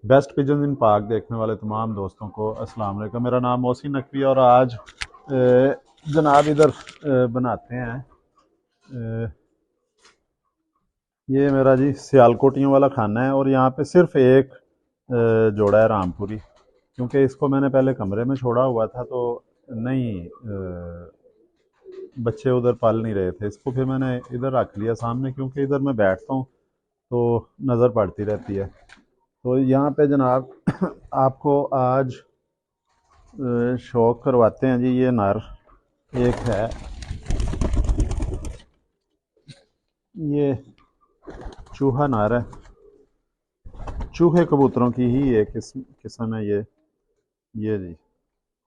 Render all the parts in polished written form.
Best pigeon इन पाक देखने वाले तमाम दोस्तों को अस्सलाम वालेकुम। मेरा नाम मोहसिन नकवी और आज जनाब इधर बनाते हैं ये मेरा जी सियालकोटियों वाला खाना है और यहाँ पे सिर्फ एक जोड़ा है रामपुरी, क्योंकि इसको मैंने पहले कमरे में छोड़ा हुआ था तो नहीं बच्चे उधर पाल नहीं रहे थे। इसको फिर मैंने इधर रख लिया सामने, क्योंकि इधर मैं बैठता हूँ तो नज़र पड़ती रहती है। तो यहाँ पे जनाब आपको आज शौक करवाते हैं जी। ये नर एक है, ये चूहा नर है, चूहे कबूतरों की ही एक किस्म है ये जी।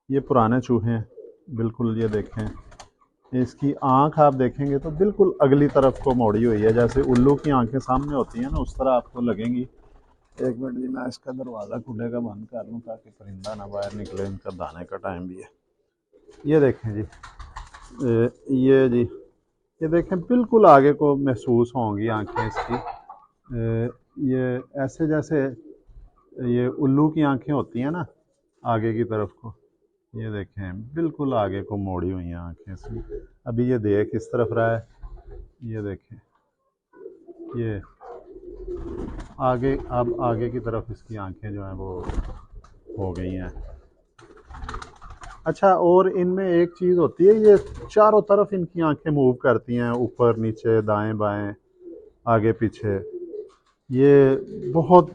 ये पुराने चूहे हैं बिल्कुल। ये देखें, इसकी आंख आप देखेंगे तो बिल्कुल अगली तरफ को मोड़ी हुई है, जैसे उल्लू की आंखें सामने होती हैं ना, उस तरह आपको लगेंगी। एक मिनट जी, मैं इसका दरवाज़ा खुले का बंद कर लूँ ताकि परिंदा ना बाहर निकले, इनका दाने का टाइम भी है। ये देखें जी, ये जी, ये देखें बिल्कुल आगे को महसूस होंगी आंखें इसकी। ये ऐसे जैसे ये उल्लू की आंखें होती हैं ना आगे की तरफ को, ये देखें बिल्कुल आगे को मोड़ी हुई हैं आंखें इसकी। अभी ये देख इस तरफ रहा है, ये देखें ये आगे, अब आगे की तरफ इसकी आंखें जो हैं वो हो गई हैं। अच्छा, और इनमें एक चीज़ होती है, ये चारों तरफ इनकी आंखें मूव करती हैं, ऊपर नीचे दाएं बाएं आगे पीछे। ये बहुत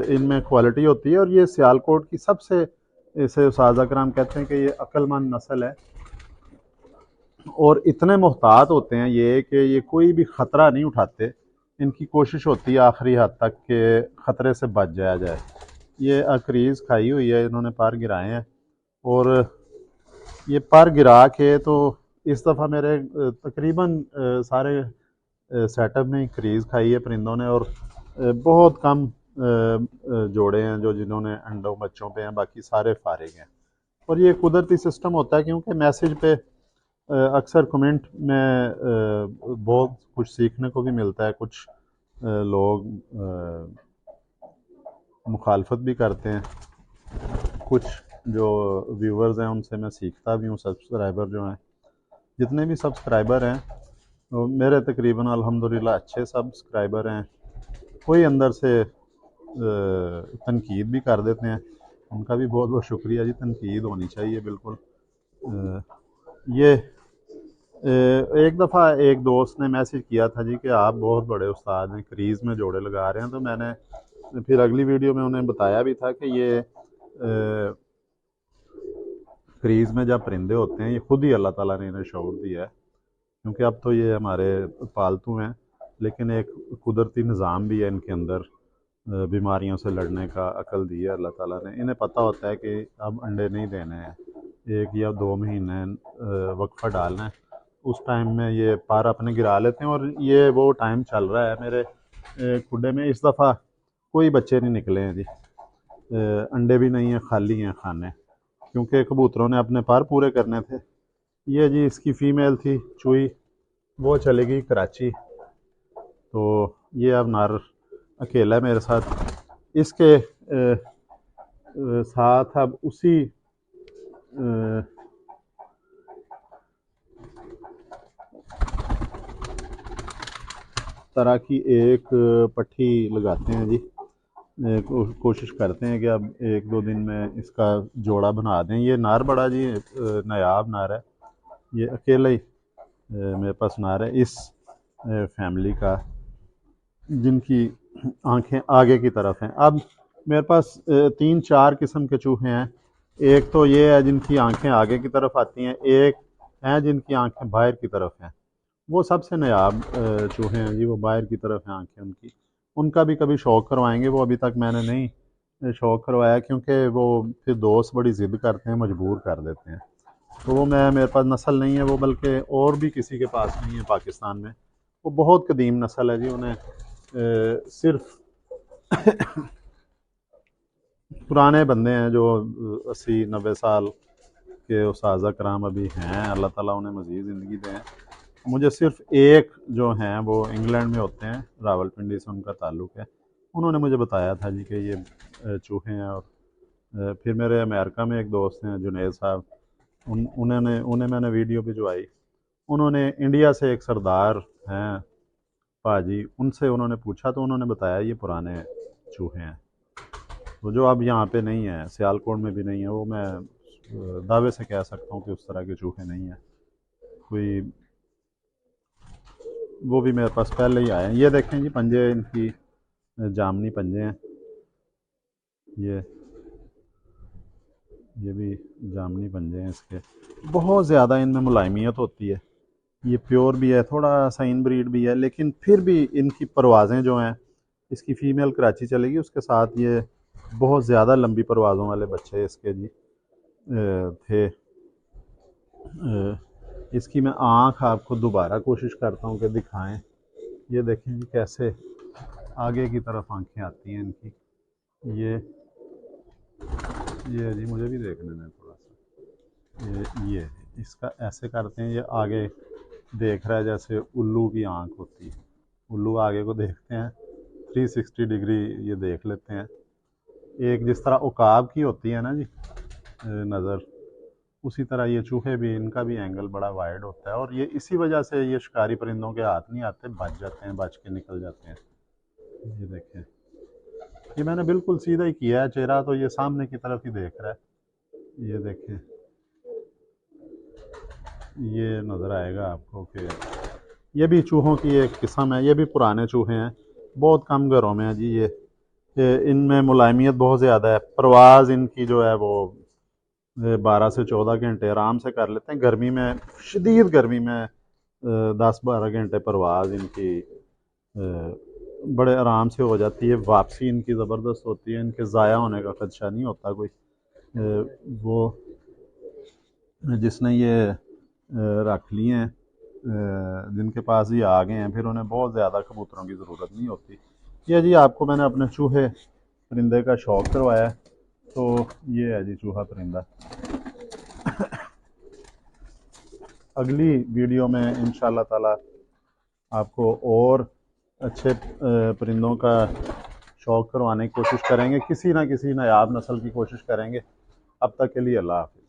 इनमें क्वालिटी होती है और ये सियालकोट की सबसे, इसे उस्ताद कराम कहते हैं कि ये अक्लमंद नस्ल है और इतने मोहतात होते हैं ये कि ये कोई भी ख़तरा नहीं उठाते। इनकी कोशिश होती है आखिरी हद तक कि ख़तरे से बच जाया जाए। ये अक्रीज़ खाई हुई है, इन्होंने पर गिराए हैं और ये पर गिरा के तो इस दफ़ा मेरे तकरीबन सारे सेटअप में क्रीज़ खाई है परिंदों ने और बहुत कम जोड़े हैं जो जिन्होंने अंडों बच्चों पे हैं, बाकी सारे फारिग हैं। और ये कुदरती सिस्टम होता है, क्योंकि मैसेज पे अक्सर कमेंट में बहुत कुछ सीखने को भी मिलता है। कुछ लोग मुखालफत भी करते हैं, कुछ जो व्यूवर्स हैं उनसे मैं सीखता भी हूँ। सब्सक्राइबर जो हैं, जितने भी सब्सक्राइबर हैं तो मेरे तकरीबन अल्हम्दुलिल्लाह अच्छे सब्सक्राइबर हैं। कोई अंदर से तनकीद भी कर देते हैं, उनका भी बहुत बहुत शुक्रिया जी। तनकीद होनी चाहिए बिल्कुल। ये एक दफ़ा एक दोस्त ने मैसेज किया था जी कि आप बहुत बड़े उस्ताद हैं, क्रीज़ में जोड़े लगा रहे हैं। तो मैंने फिर अगली वीडियो में उन्हें बताया भी था कि ये क्रीज़ में जब परिंदे होते हैं ये खुद ही अल्लाह ताला ने इन्हें शऊर दिया है, क्योंकि अब तो ये हमारे पालतू हैं, लेकिन एक कुदरती निज़ाम भी है इनके अंदर। बीमारियों से लड़ने का अकल दी है अल्लाह ताला ने। इन्हें पता होता है कि अब अंडे नहीं देने हैं, 1 या 2 महीने वक्फा डालना है। उस टाइम में ये पर अपने गिरा लेते हैं और ये वो टाइम चल रहा है। मेरे खुडे में इस दफ़ा कोई बच्चे नहीं निकले हैं जी। अंडे भी नहीं हैं, खाली हैं खाने, क्योंकि कबूतरों ने अपने पर पूरे करने थे। ये जी इसकी फ़ीमेल थी चूई, वो चली गई कराची, तो ये अब नर अकेला है मेरे साथ। इसके साथ अब उसी तरह की एक पट्टी लगाते हैं जी। कोशिश करते हैं कि अब 1-2 दिन में इसका जोड़ा बना दें। ये नर बड़ा जी नायाब नर है, ये अकेला ही मेरे पास नर है इस फैमिली का, जिनकी आंखें आगे की तरफ हैं। अब मेरे पास 3-4 किस्म के चूहे हैं। एक तो ये है जिनकी आंखें आगे की तरफ आती हैं, एक हैं जिनकी आंखें बाहर की तरफ हैं। वो सबसे नायाब चूहे हैं जी, वो बाहर की तरफ हैं आंखें उनकी। उनका भी कभी शौक करवाएंगे, वो अभी तक मैंने नहीं शौक करवाया, क्योंकि वो फिर दोस्त बड़ी ज़िद करते हैं, मजबूर कर देते हैं। तो वो मेरे पास नस्ल नहीं है वो, बल्कि और भी किसी के पास नहीं है पाकिस्तान में। वो बहुत कदीम नस्ल है जी। उन्हें सिर्फ पुराने बंदे हैं जो 80-90 साल के उस्ताद कराम अभी हैं, अल्लाह ताला उन्हें मज़ीद ज़िंदगी दें। मुझे सिर्फ एक जो हैं वो इंग्लैंड में होते हैं, रावलपिंडी से उनका ताल्लुक़ है। उन्होंने मुझे बताया था जी कि ये चूहे हैं। और फिर मेरे अमेरिका में एक दोस्त हैं जुनेद साहब, उन्हें मैंने वीडियो भिजवाई। उन्होंने इंडिया से एक सरदार हैं पाजी, उनसे उन्होंने पूछा तो उन्होंने बताया ये पुराने चूहे हैं। वो जो अब यहाँ पे नहीं है, सियालकोट में भी नहीं है, वो मैं दावे से कह सकता हूँ कि उस तरह के चूहे नहीं हैं कोई। वो भी मेरे पास पहले ही आए हैं। ये देखें जी, पंजे इनकी जामनी पंजे हैं। ये ये भी जामनी पंजे हैं इसके। बहुत ज़्यादा इनमें मुलायमियत होती है। ये प्योर भी है, थोड़ा सा इन ब्रीड भी है, लेकिन फिर भी इनकी परवाज़ें जो हैं, इसकी फ़ीमेल कराची चलेगी, उसके साथ ये बहुत ज़्यादा लंबी परवाज़ों वाले बच्चे इसके जी थे। इसकी मैं आँख आपको दोबारा कोशिश करता हूँ कि दिखाएं। ये देखें जी कैसे आगे की तरफ आंखें आती हैं इनकी। ये जी मुझे भी देखने में थोड़ा सा, ये इसका ऐसे करते हैं, ये आगे देख रहा है जैसे उल्लू की आंख होती है। उल्लू आगे को देखते हैं, 360 डिग्री ये देख लेते हैं। एक जिस तरह उकाब की होती है ना जी नज़र, उसी तरह ये चूहे भी, इनका भी एंगल बड़ा वाइड होता है। और ये इसी वजह से ये शिकारी परिंदों के हाथ नहीं आते, बच जाते हैं, बच के निकल जाते हैं। ये देखें, ये मैंने बिल्कुल सीधा ही किया है, चेहरा तो ये सामने की तरफ ही देख रहा है। ये देखें, ये नज़र आएगा आपको कि ये भी चूहों की एक किस्म है। ये भी पुराने चूहे हैं, बहुत कम घरों में है जी। ये इनमें मुलायमियत बहुत ज़्यादा है। परवाज़ इनकी जो है वो 12 से 14 घंटे आराम से कर लेते हैं। गर्मी में, शदीद गर्मी में 10-12 घंटे परवाज़ इनकी बड़े आराम से हो जाती है। वापसी इनकी ज़बरदस्त होती है, इनके ज़ाया होने का खदशा नहीं होता कोई। वो जिसने ये रख लिए हैं, जिनके पास ये आ गए हैं, फिर उन्हें बहुत ज़्यादा कबूतरों की ज़रूरत नहीं होती। ये जी आपको मैंने अपने चूहे परिंदे का शौक़ करवाया, तो ये है जी चूहा परिंदा। अगली वीडियो में इंशाल्लाह ताला आपको और अच्छे परिंदों का शौक़ करवाने की कोशिश करेंगे, किसी ना किसी नायाब नस्ल की कोशिश करेंगे। अब तक के लिए अल्लाह हाफ़िज़।